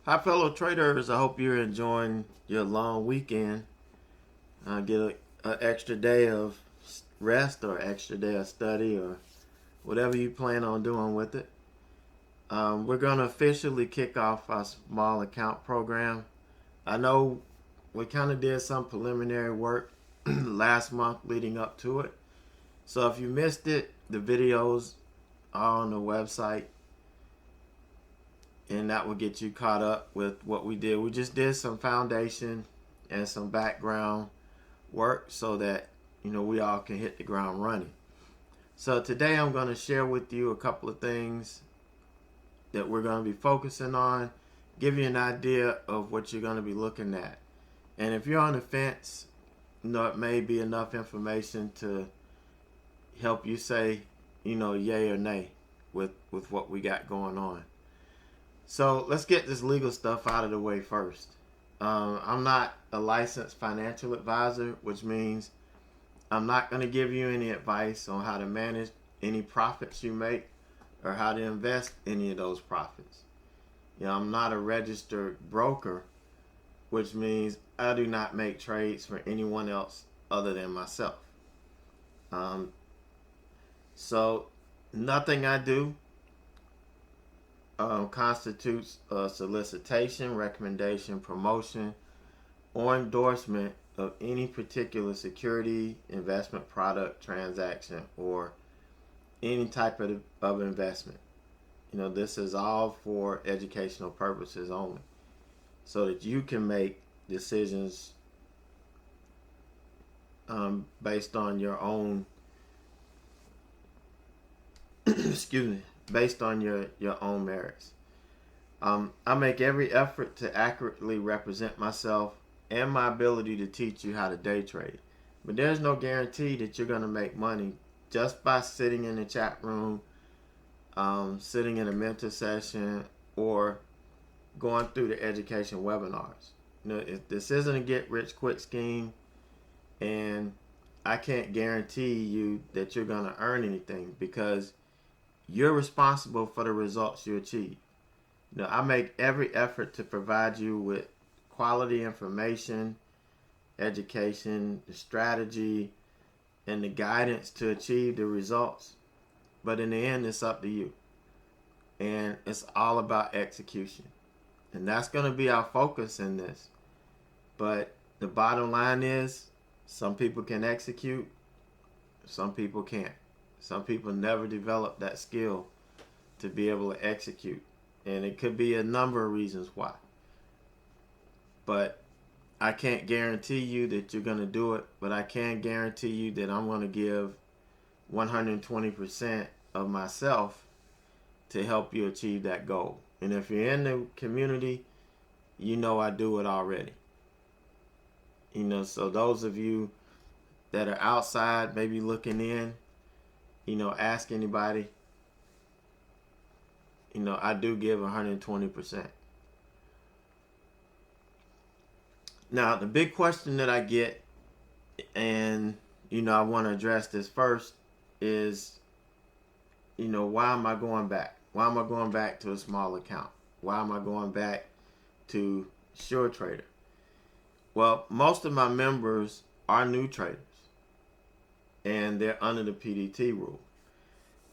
Hi, fellow traders. I hope you're enjoying your long weekend. Get an extra day of rest or extra day of study or whatever you plan on doing with it. We're going to officially kick off our small account program. I know we kind of did some preliminary work last month leading up to it. So if you missed it, the videos are on the website, and that will get you caught up with what we did. We just did some foundation and some background work so that we all can hit the ground running. So today I'm going to share with you a couple of things that we're going to be focusing on, give you an idea of what you're going to be looking at. And if you're on the fence, it may be enough information to help you say, yay or nay with what we got going on. So let's get this legal stuff out of the way first. I'm not a licensed financial advisor, which means I'm not going to give you any advice on how to manage any profits you make or how to invest any of those profits. I'm not a registered broker, which means I do not make trades for anyone else other than myself. So nothing I do constitutes a solicitation, recommendation, promotion, or endorsement of any particular security, investment product, transaction, or any type of investment. This is all for educational purposes only, so that you can make decisions based on your own excuse me, based on your own merits. I make every effort to accurately represent myself and my ability to teach you how to day trade. But there's no guarantee that you're going to make money just by sitting in the chat room, sitting in a mentor session, or going through the education webinars. If this isn't a get-rich-quick scheme, and I can't guarantee you that you're going to earn anything, because you're responsible for the results you achieve. I make every effort to provide you with quality information, education, the strategy, and the guidance to achieve the results. But in the end, it's up to you. And it's all about execution. And that's going to be our focus in this. But the bottom line is, some people can execute, some people can't. Some people never develop that skill to be able to execute. And it could be a number of reasons why. But I can't guarantee you that you're going to do it, but I can guarantee you that I'm going to give 120% of myself to help you achieve that goal. And if you're in the community, I do it already. So those of you that are outside, maybe looking in, ask anybody. I do give 120%. Now, the big question that I get, and, I want to address this first, is, why am I going back? Why am I going back to a small account? Why am I going back to SureTrader? Well, most of my members are new traders, and they're under the PDT rule.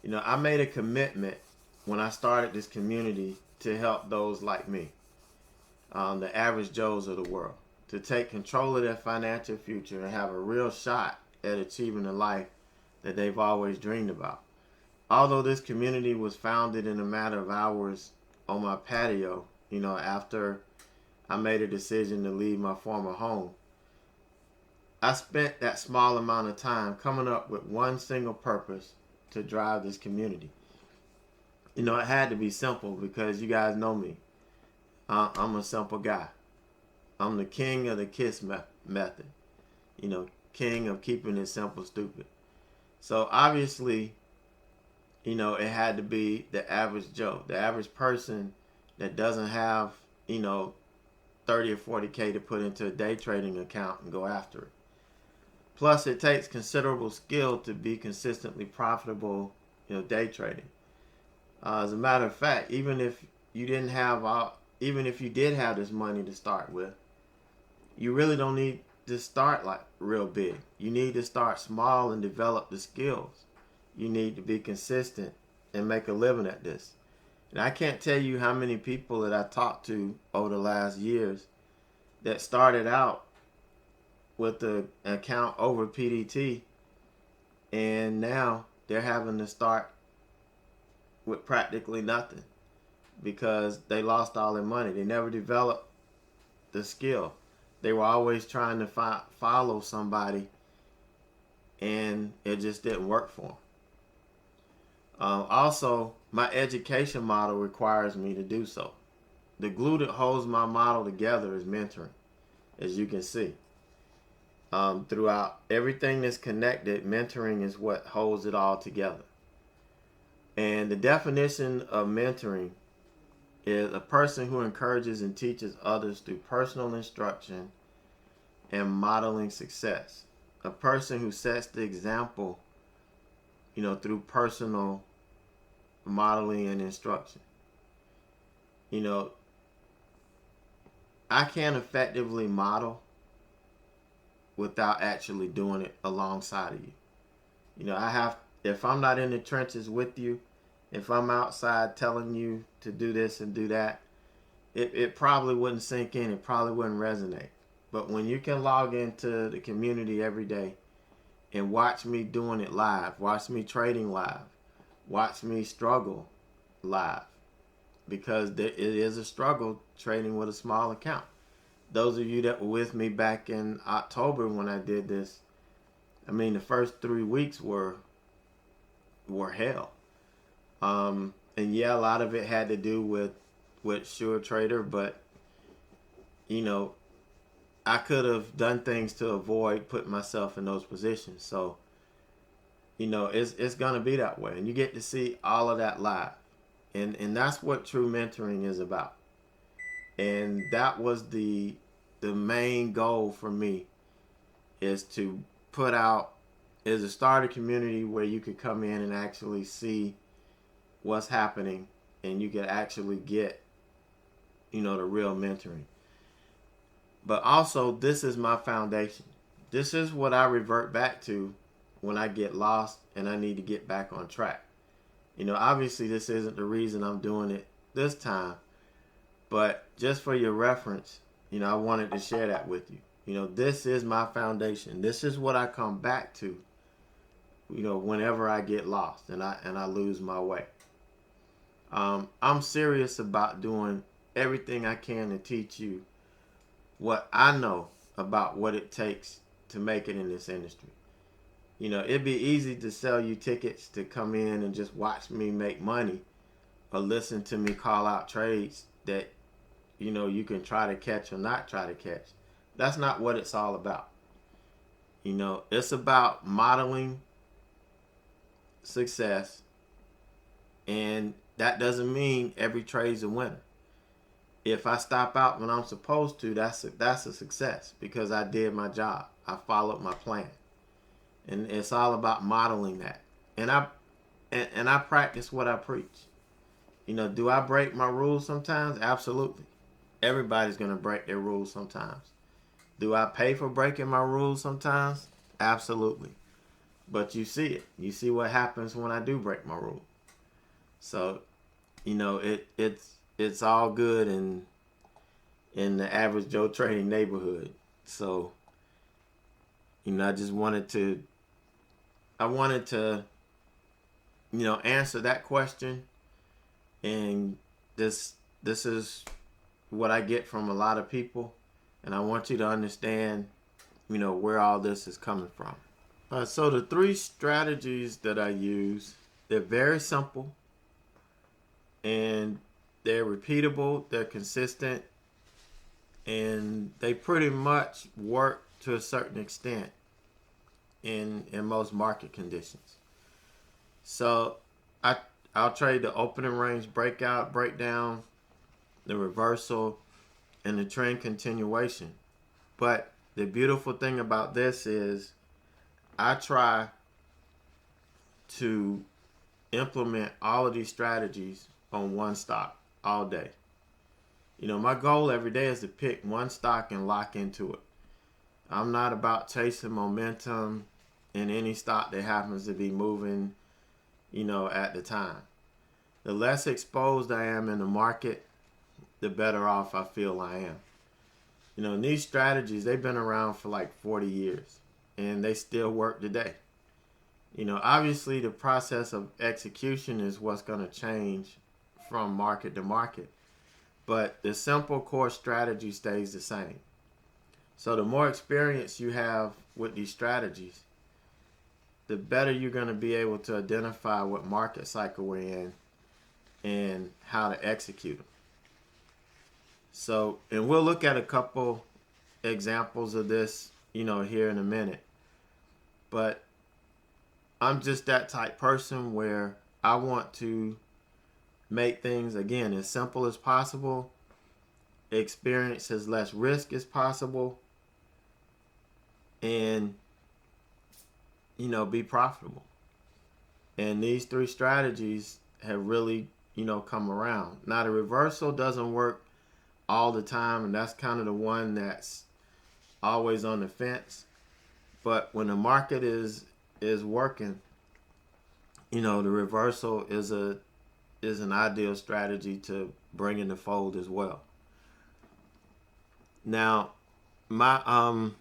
I made a commitment when I started this community to help those like me, the average Joes of the world, to take control of their financial future and have a real shot at achieving the life that they've always dreamed about. Although this community was founded in a matter of hours on my patio, after I made a decision to leave my former home, I spent that small amount of time coming up with one single purpose to drive this community. It had to be simple, because you guys know me. I'm a simple guy. I'm the king of the KISS method. King of keeping it simple, stupid. So obviously, it had to be the average Joe, the average person that doesn't have, 30 or 40K to put into a day trading account and go after it. Plus, it takes considerable skill to be consistently profitable, day trading. As a matter of fact, even if you didn't have even if you did have this money to start with, you really don't need to start like real big. You need to start small and develop the skills. You need to be consistent and make a living at this. And I can't tell you how many people that I talked to over the last years that started out with the account over PDT, and now they're having to start with practically nothing because they lost all their money. They never developed the skill. They were always trying to follow somebody, and it just didn't work for them. Also, my education model requires me to do so. The glue that holds my model together is mentoring, as you can see. Throughout everything that's connected, mentoring is what holds it all together. And the definition of mentoring is a person who encourages and teaches others through personal instruction and modeling success. A person who sets the example, through personal modeling and instruction. I can't effectively model without actually doing it alongside of you. If I'm not in the trenches with you, if I'm outside telling you to do this and do that, it probably wouldn't sink in. It probably wouldn't resonate. But when you can log into the community every day and watch me doing it live, watch me trading live, watch me struggle live, because it is a struggle trading with a small account. Those of you that were with me back in October when I did this, the first 3 weeks were hell. And yeah, a lot of it had to do with Sure Trader, but I could have done things to avoid putting myself in those positions. So, it's gonna be that way, and you get to see all of that live, and that's what true mentoring is about. And that was the main goal for me, is to start a community where you could come in and actually see what's happening, and you could actually get the real mentoring. But also, this is my foundation. This is what I revert back to when I get lost and I need to get back on track. Obviously this isn't the reason I'm doing it this time, but just for your reference, I wanted to share that with you. This is my foundation. This is what I come back to, whenever I get lost and I lose my way. I'm serious about doing everything I can to teach you what I know about what it takes to make it in this industry. It'd be easy to sell you tickets to come in and just watch me make money, or listen to me call out trades that you can try to catch or not try to catch. That's not what it's all about. It's about modeling success, and that doesn't mean every trade's a winner. If I stop out when I'm supposed to, that's a success, because I did my job. I followed my plan. And it's all about modeling that. And I practice what I preach. Do I break my rules sometimes? Absolutely. Everybody's going to break their rules sometimes. Do I pay for breaking my rules sometimes? Absolutely. But you see it. You see what happens when I do break my rule. So, it's all good in the average Joe trading neighborhood. So, I just wanted to answer that question. And this is what I get from a lot of people, and I want you to understand where all this is coming from. So the 3 strategies that I use, they're very simple, and they're repeatable, they're consistent, and they pretty much work to a certain extent in most market conditions. So I'll trade the opening range breakout, breakdown, the reversal, and the trend continuation. But the beautiful thing about this is I try to implement all of these strategies on one stock all day. My goal every day is to pick one stock and lock into it. I'm not about chasing momentum in any stock that happens to be moving, at the time. The less exposed I am in the market, the better off I feel I am. These strategies, they've been around for like 40 years and they still work today. Obviously the process of execution is what's going to change from market to market, but the simple core strategy stays the same. So the more experience you have with these strategies, the better you're going to be able to identify what market cycle we're in and how to execute them. So, and we'll look at a couple examples of this, here in a minute. But I'm just that type person where I want to make things, again, as simple as possible, experience as less risk as possible, and, be profitable. And these three strategies have really, come around. Now, the reversal doesn't work all the time, and that's kind of the one that's always on the fence. But when the market is working, the reversal is an ideal strategy to bring in the fold as well. Now, the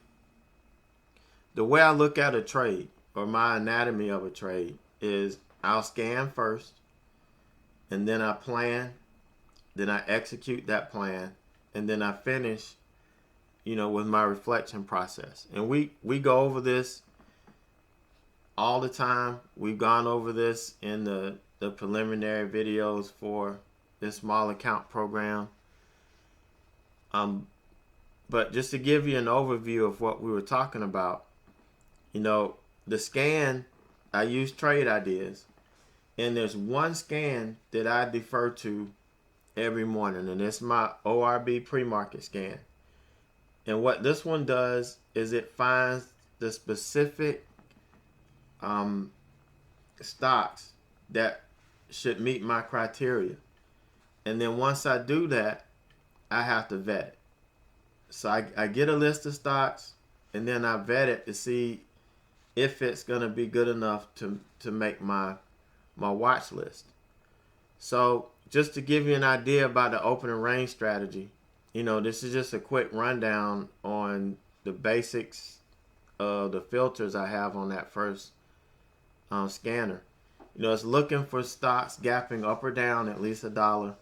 way I look at a trade, or my anatomy of a trade, is I'll scan first, and then I plan, then I execute that plan, and then I finish, with my reflection process. And we go over this all the time. We've gone over this in the preliminary videos for this small account program. But just to give you an overview of what we were talking about, the scan, I use trade ideas, and there's one scan that I defer to every morning, and it's my ORB pre-market scan. And what this one does is it finds the specific stocks that should meet my criteria. And then once I do that, I have to vet it. So I get a list of stocks, and then I vet it to see if it's going to be good enough to make my watch list. So just to give you an idea about the opening range strategy, this is just a quick rundown on the basics of the filters I have on that first scanner. It's looking for stocks gapping up or down at least $1.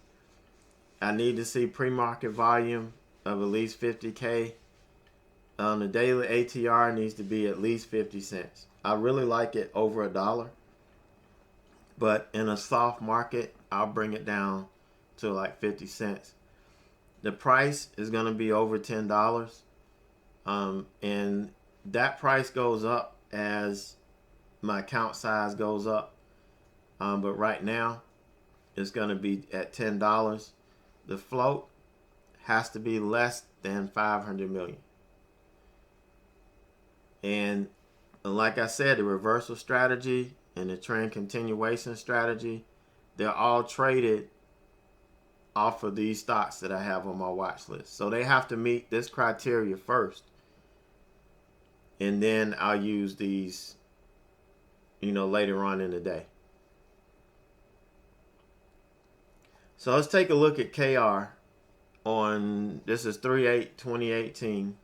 I need to see pre-market volume of at least 50K. The daily ATR needs to be at least 50 cents. I really like it over $1. But in a soft market, I'll bring it down to like 50 cents. The price is going to be over $10. And that price goes up as my account size goes up. But right now, it's going to be at $10. The float has to be less than 500 million. And like I said, the reversal strategy and the trend continuation strategy, they're all traded off of these stocks that I have on my watch list. So they have to meet this criteria first. And then I'll use these, later on in the day. So let's take a look at KR this is 3/8/2018.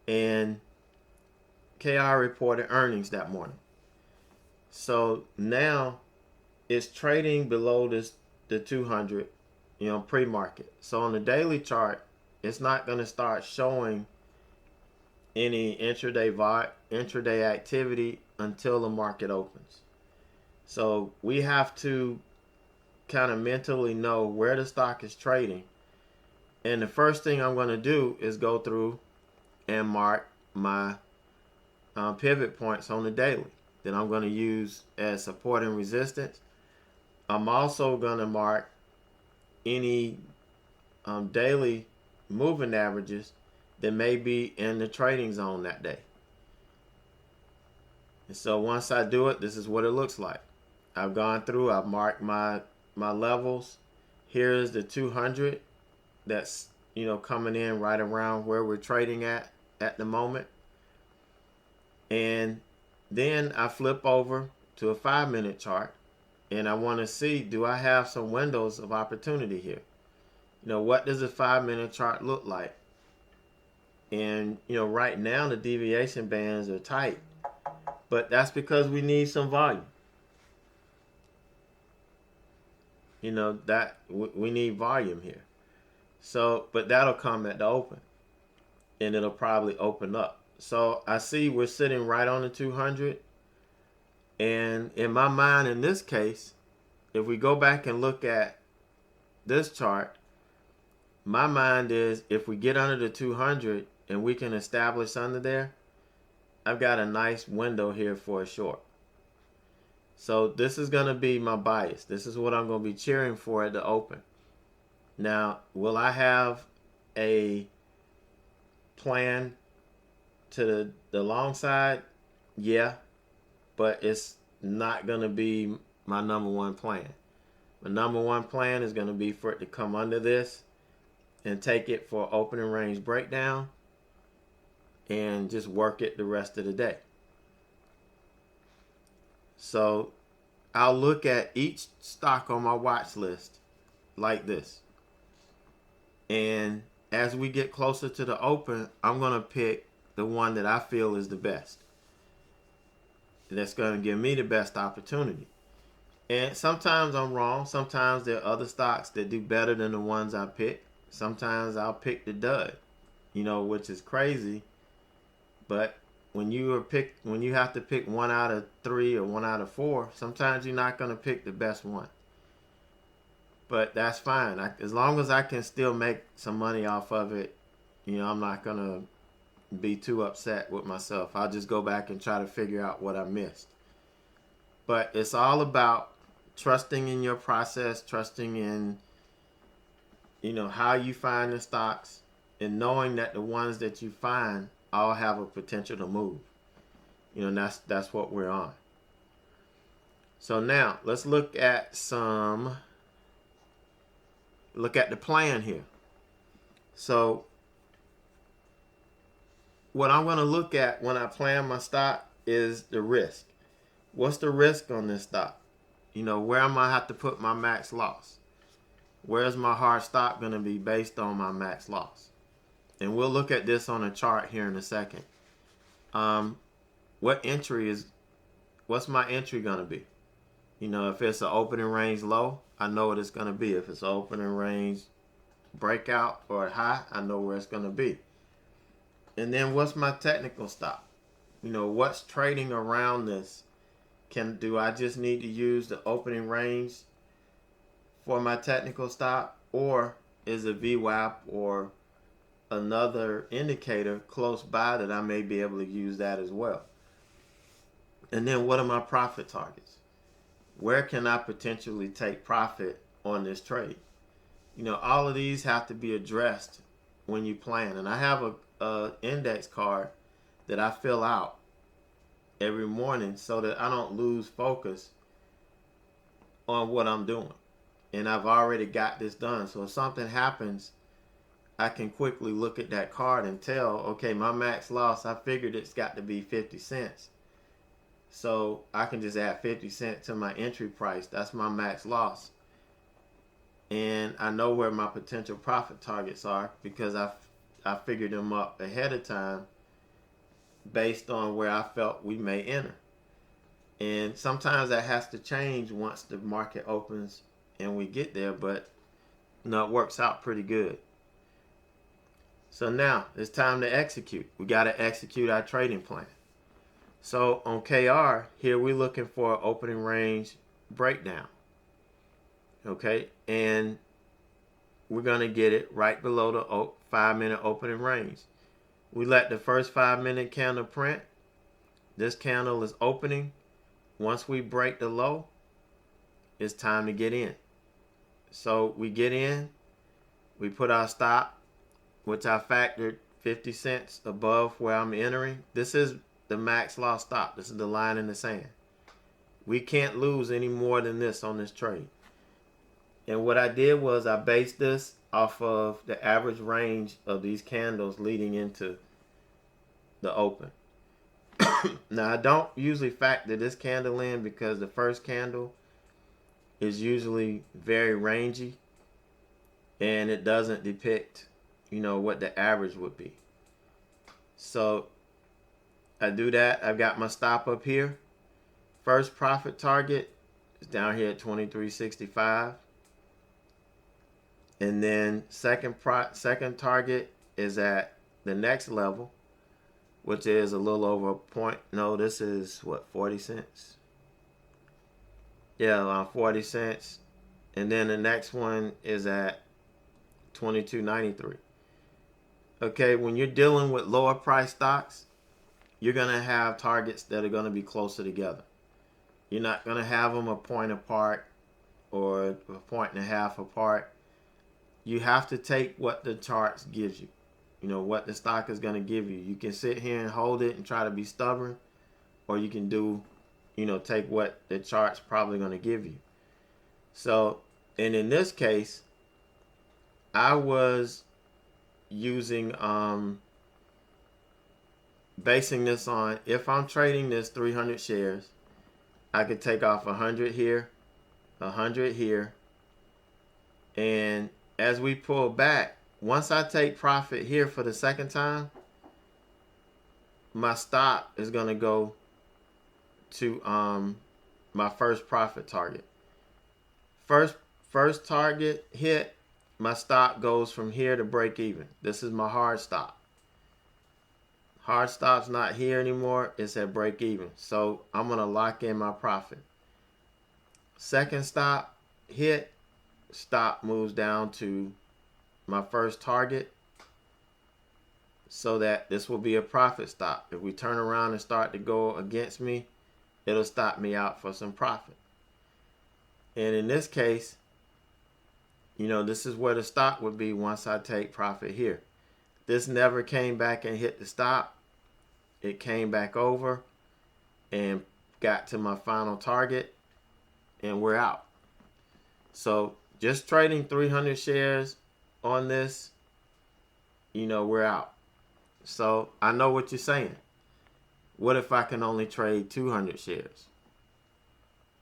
And KR reported earnings that morning. So now it's trading below the 200, pre-market. So on the daily chart, it's not going to start showing any intraday activity until the market opens. So we have to kind of mentally know where the stock is trading. And the first thing I'm going to do is go through and mark my pivot points on the daily that I'm going to use as support and resistance. I'm also going to mark any daily moving averages that may be in the trading zone that day. And so once I do it, this is what it looks like. I've gone through, I've marked my levels. Here's the 200 that's, coming in right around where we're trading at the moment. And then I flip over to a 5-minute chart, and I want to see, do I have some windows of opportunity here? What does a 5-minute chart look like? And, right now the deviation bands are tight, but that's because we need some volume. That we need volume here. So, but that'll come at the open, and it'll probably open up. So I see we're sitting right on the 200. And in my mind, in this case, if we go back and look at this chart, my mind is if we get under the 200 and we can establish under there, I've got a nice window here for a short. So this is going to be my bias. This is what I'm going to be cheering for at the open. Now, will I have a plan to the long side? Yeah, but it's not going to be my number one plan. My number one plan is going to be for it to come under this and take it for opening range breakdown and just work it the rest of the day. So I'll look at each stock on my watch list like this. And as we get closer to the open, I'm going to pick the one that I feel is the best. That's going to give me the best opportunity. And sometimes I'm wrong. Sometimes there are other stocks that do better than the ones I pick. Sometimes I'll pick the dud, which is crazy. But when you have to pick 1 out of 3 or 1 out of 4, sometimes you're not going to pick the best one. But that's fine. As long as I can still make some money off of it, I'm not going to be too upset with myself. I'll just go back and try to figure out what I missed. But it's all about trusting in your process, trusting in, how you find the stocks, and knowing that the ones that you find all have a potential to move. That's what we're on. So now let's look at the plan here. So what I'm going to look at when I plan my stock is the risk. What's the risk on this stock? Where am I have to put my max loss? Where's my hard stop going to be based on my max loss? And we'll look at this on a chart here in a second. What's my entry going to be? If it's an opening range low, I know what it's going to be. If it's an opening range breakout or high, I know where it's going to be. And then what's my technical stop? What's trading around this? Do I just need to use the opening range for my technical stop, or is a VWAP or another indicator close by that I may be able to use that as well? And then what are my profit targets? Where can I potentially take profit on this trade? All of these have to be addressed when you plan. And I have a index card that I fill out every morning so that I don't lose focus on what I'm doing. And I've already got this done. So if something happens, I can quickly look at that card and tell, okay, my max loss, I figured it's got to be 50 cents. So I can just add 50 cents to my entry price. That's my max loss. And I know where my potential profit targets are because I figured them up ahead of time based on where I felt we may enter. And sometimes that has to change once the market opens and we get there, but it works out pretty good. So now it's time to execute. We got to execute our trading plan. So on KR, here we're looking for an opening range breakdown. Okay, and we're going to get it right below the 5-minute opening range. We let the first 5-minute candle print. This candle is opening. Once we break the low, it's time to get in. So we get in, we put our stop, which I factored 50 cents above where I'm entering. This is the max loss stop. This is the line in the sand. We can't lose any more than this on this trade. And what I did was I based this off of the average range of these candles leading into the open. Now, I don't usually factor this candle in because the first candle is usually very rangy and it doesn't depict, what the average would be. So I do that. I've got my stop up here. First profit target is down here at 23.65. And then second target is at the next level, which is a little over a point. No, this is what, 40 cents? Yeah, around 40 cents. And then the next one is at 22.93. Okay, when you're dealing with lower price stocks, you're going to have targets that are going to be closer together. You're not going to have them a point apart or a point and a half apart. You have to take what the charts gives you. What the stock is going to give you. You can sit here and hold it and try to be stubborn, or you can do, take what the chart's probably going to give you. So, and in this case, I was using, basing this on, if I'm trading this 300 shares, I could take off 100 here, 100 here, and as we pull back, once I take profit here for the second time, my stop is going to go to my first profit target. First target hit, my stop goes from here to break even. This is my hard stop. Hard stop's not here anymore. It's at break even. So I'm going to lock in my profit. Second stop hit, stop moves down to my first target, so that this will be a profit stop. If we turn around and start to go against me, it'll stop me out for some profit. And in this case, this is where the stop would be once I take profit here. This never came back and hit the stop. It came back over and got to my final target, and we're out. So just trading 300 shares on this, we're out. So I know what you're saying. What if I can only trade 200 shares?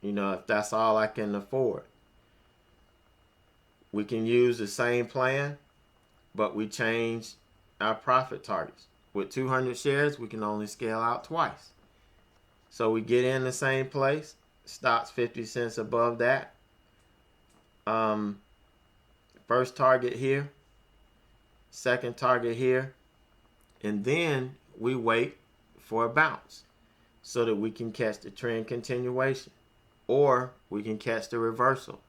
If that's all I can afford. We can use the same plan, but we change our profit targets. With 200 shares, we can only scale out twice. So we get in the same place, stops 50 cents above that. First target here, second target here, and then we wait for a bounce so that we can catch the trend continuation, or we can catch the reversal.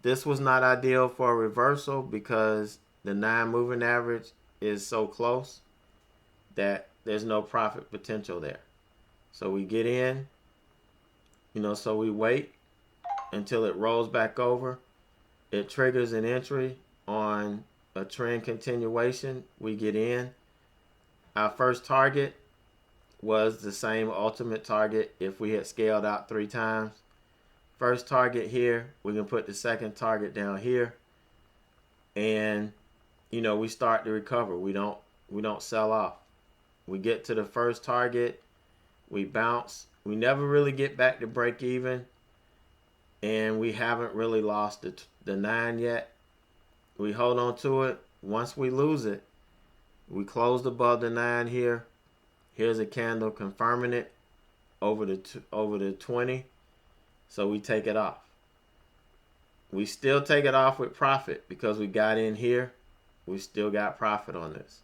This was not ideal for a reversal because the 9 moving average is so close that there's no profit potential there. So we get in, so we wait until it rolls back over. It triggers an entry on a trend continuation. We get in. Our first target was the same ultimate target if we had scaled out 3 times. First target here, we can put the second target down here. And, we start to recover. We don't sell off. We get to the first target. We bounce. We never really get back to break even. And we haven't really lost the 9 yet. We hold on to it. Once we lose it, we closed above the 9 here. Here's a candle confirming it over the 20. So we take it off. We still take it off with profit because we got in here. We still got profit on this.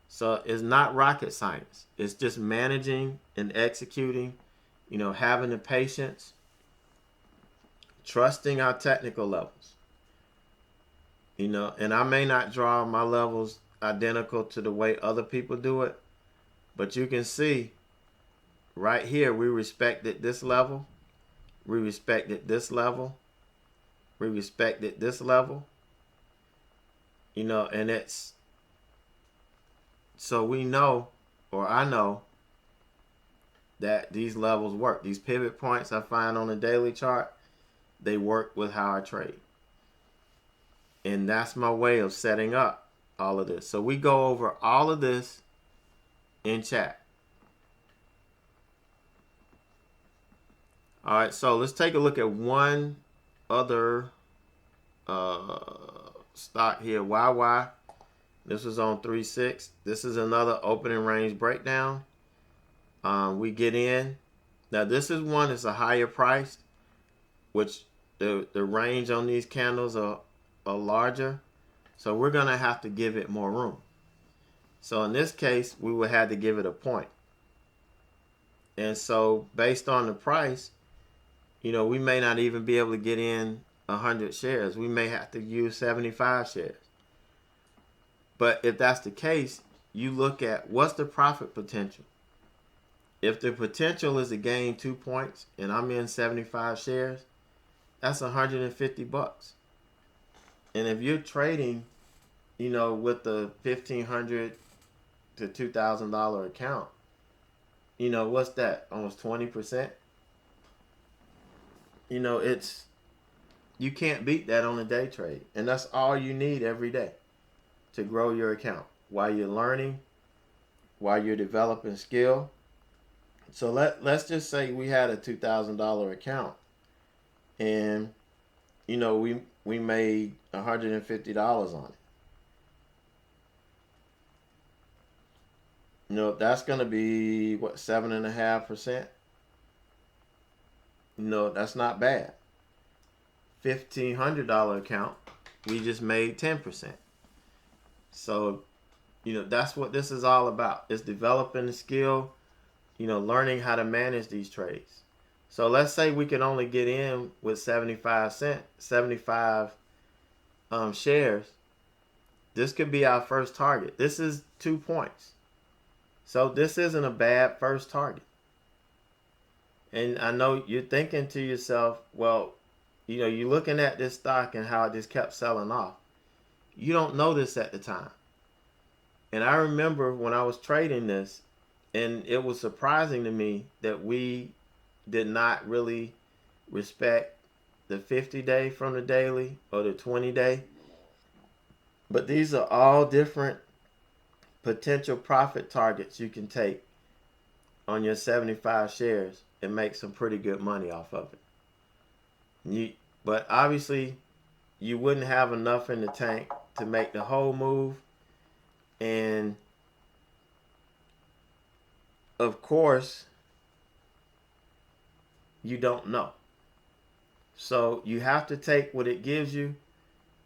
So it's not rocket science. It's just managing and executing, having the patience, trusting our technical levels. And I may not draw my levels identical to the way other people do it, but you can see right here, we respected this level. We respected this level. We respected this level. And it's, so we know, or I know, that these levels work. These pivot points I find on the daily chart, they work with how I trade. And that's my way of setting up all of this. So we go over all of this in chat. All right, so let's take a look at one other stock here, YY. This was on 3.6. This is another opening range breakdown. We get in. Now this is one that's a higher price, which the range on these candles are larger. So we're going to have to give it more room. So in this case, we would have to give it a point. And so based on the price, we may not even be able to get in 100 shares. We may have to use 75 shares. But if that's the case, you look at what's the profit potential. If the potential is to gain 2 points and I'm in 75 shares, that's $150. And if you're trading, with the $1,500 to $2,000 account, what's that? Almost 20%. You can't beat that on a day trade. And that's all you need every day to grow your account while you're learning, while you're developing skill. So let's just say we had a $2,000 account and, we made $150 on it. That's going to be, 7.5%? That's not bad. $1,500 account, we just made 10%. So, that's what this is all about. It's developing the skill, learning how to manage these trades. So let's say we can only get in with 75 shares. This could be our first target. This is 2 points. So this isn't a bad first target. And I know you're thinking to yourself, well, you're looking at this stock and how it just kept selling off. You don't know this at the time. And I remember when I was trading this, and it was surprising to me that we did not really respect the 50-day from the daily or the 20-day. But these are all different potential profit targets you can take on your 75 shares and make some pretty good money off of it. But obviously, you wouldn't have enough in the tank to make the whole move. And of course, you don't know. So you have to take what it gives you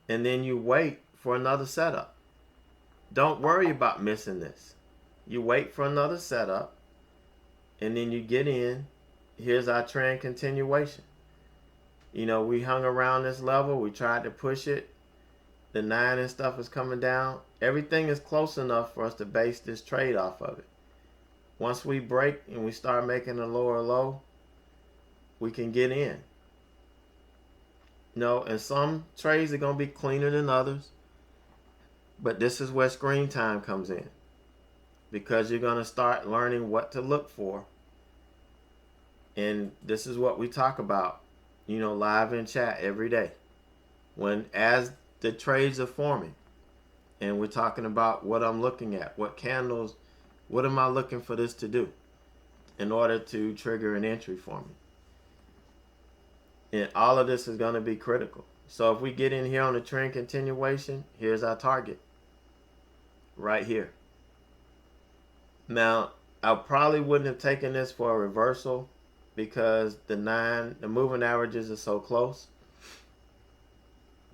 and then you wait for another setup. Don't worry about missing this. You wait for another setup and then you get in. Here's our trend continuation. We hung around this level. We tried to push it. The 9 and stuff is coming down. Everything is close enough for us to base this trade off of it. Once we break and we start making a lower low, we can get in. And some trades are going to be cleaner than others. But this is where screen time comes in. Because you're going to start learning what to look for. And this is what we talk about, live in chat every day. As the trades are forming. And we're talking about what I'm looking at. What candles, what am I looking for this to do in order to trigger an entry for me. And all of this is going to be critical. So if we get in here on the trend continuation, here's our target. Right here. Now, I probably wouldn't have taken this for a reversal because the moving averages are so close.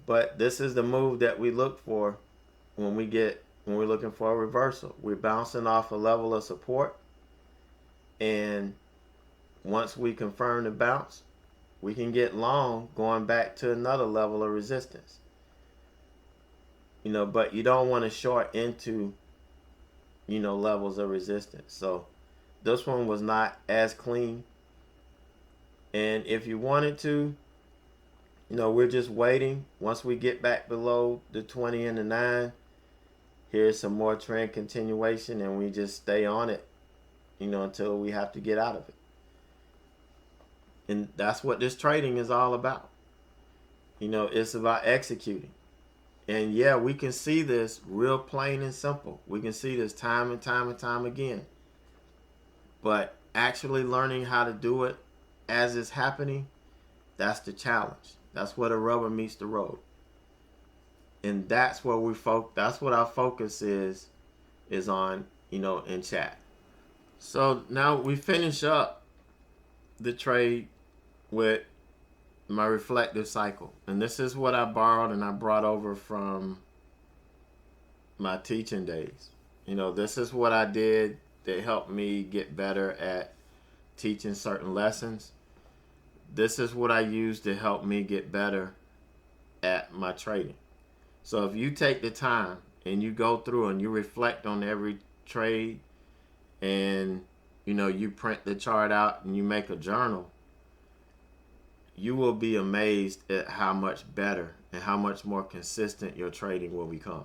But this is the move that we look for when we're looking for a reversal. We're bouncing off a level of support. And once we confirm the bounce, we can get long going back to another level of resistance. But you don't want to short into, levels of resistance. So this one was not as clean. And if you wanted to, we're just waiting. Once we get back below the 20 and the 9, here's some more trend continuation and we just stay on it, until we have to get out of it. And that's what this trading is all about. It's about executing. And yeah, we can see this real plain and simple. We can see this time and time and time again. But actually learning how to do it as it's happening, that's the challenge. That's where the rubber meets the road. And that's where that's what our focus is on, in chat. So now we finish up the trade with my reflective cycle. And this is what I borrowed and I brought over from my teaching days. This is what I did that helped me get better at teaching certain lessons. This is what I used to help me get better at my trading. So if you take the time and you go through and you reflect on every trade and you print the chart out and you make a journal, you will be amazed at how much better and how much more consistent your trading will become.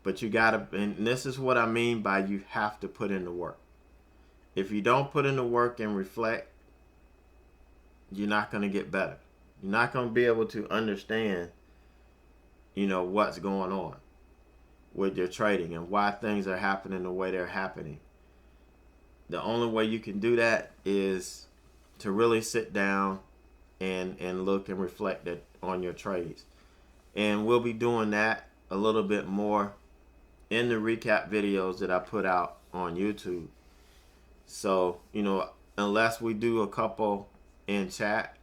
But you gotta, and this is what I mean by you have to put in the work. If you don't put in the work and reflect, you're not going to get better. You're not going to be able to understand, what's going on with your trading and why things are happening the way they're happening. The only way you can do that is to really sit down and look and reflect on your trades. And we'll be doing that a little bit more in the recap videos that I put out on YouTube. So, unless we do a couple in chat,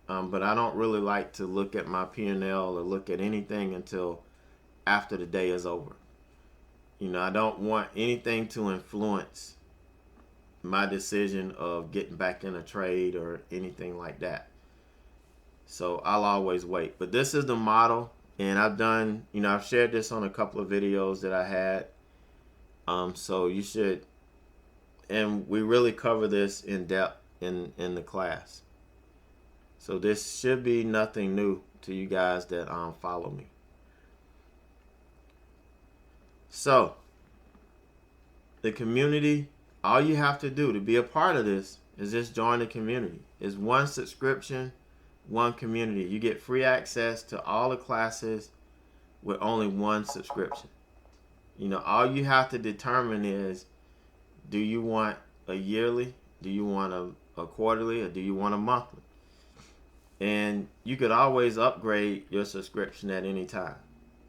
but I don't really like to look at my P&L or look at anything until after the day is over. I don't want anything to influence my decision of getting back in a trade or anything like that. So I'll always wait. But this is the model, and I've shared this on a couple of videos that I had. So you should, and we really cover this in depth in the class. So this should be nothing new to you guys that follow me. So the community, all you have to do to be a part of this is just join the community. It's one subscription, one community. You get free access to all the classes with only one subscription. All you have to determine is, do you want a yearly, do you want a quarterly, or do you want a monthly? And you could always upgrade your subscription at any time.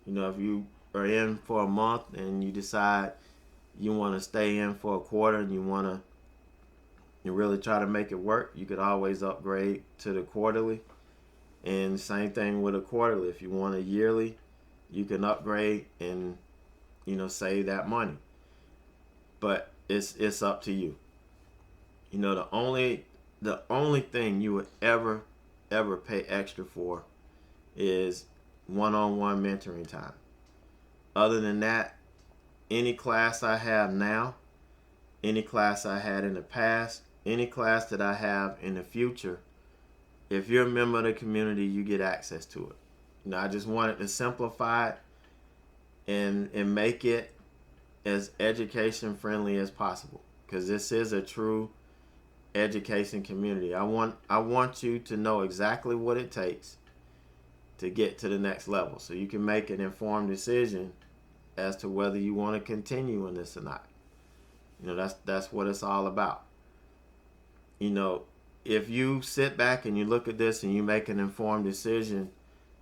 If you are in for a month and you decide you want to stay in for a quarter and you want to really try to make it work, you could always upgrade to the quarterly. And same thing with a quarterly. If you want a yearly, you can upgrade and save that money. But it's up to you. The only thing you would ever pay extra for is one-on-one mentoring time. Other than that, any class I have now, any class I had in the past, any class that I have in the future, if you're a member of the community, you get access to it. I just wanted to simplify it and make it as education friendly as possible, because this is a true education community. I want you to know exactly what it takes to get to the next level, so you can make an informed decision as to whether you want to continue in this or not. That's what it's all about. If you sit back and you look at this and you make an informed decision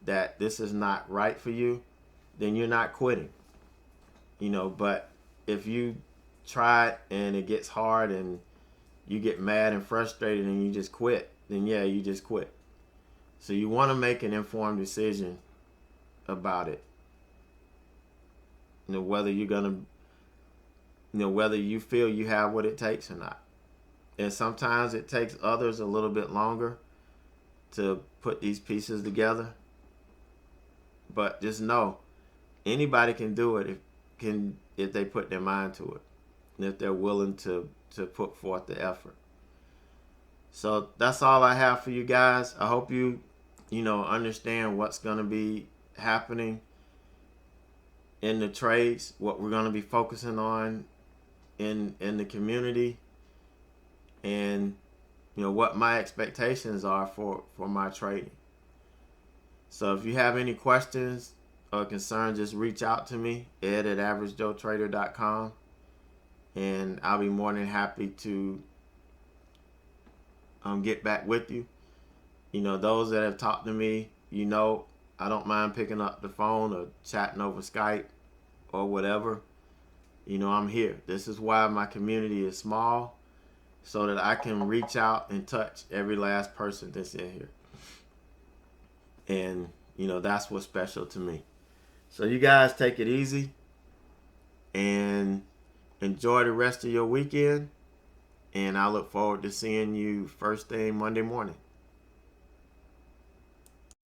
that this is not right for you, then you're not quitting. But if you try it and it gets hard and you get mad and frustrated and you just quit, then yeah, you just quit. So you want to make an informed decision about it. Whether you're gonna, whether you feel you have what it takes or not. And sometimes it takes others a little bit longer to put these pieces together. But just know, anybody can do it if they put their mind to it, and if they're willing to put forth the effort. So that's all I have for you guys. I hope you understand what's going to be happening in the trades, what we're going to be focusing on in the community, and what my expectations are for my trading. So if you have any questions or concerns, just reach out to me, ed@averagejoetrader.com, and I'll be more than happy to get back with you. You know, those that have talked to me, you know, I don't mind picking up the phone or chatting over Skype or whatever. You know, I'm here. This is why my community is small, so that I can reach out and touch every last person that's in here. And, you know, that's what's special to me. So you guys take it easy and enjoy the rest of your weekend. And I look forward to seeing you first thing Monday morning.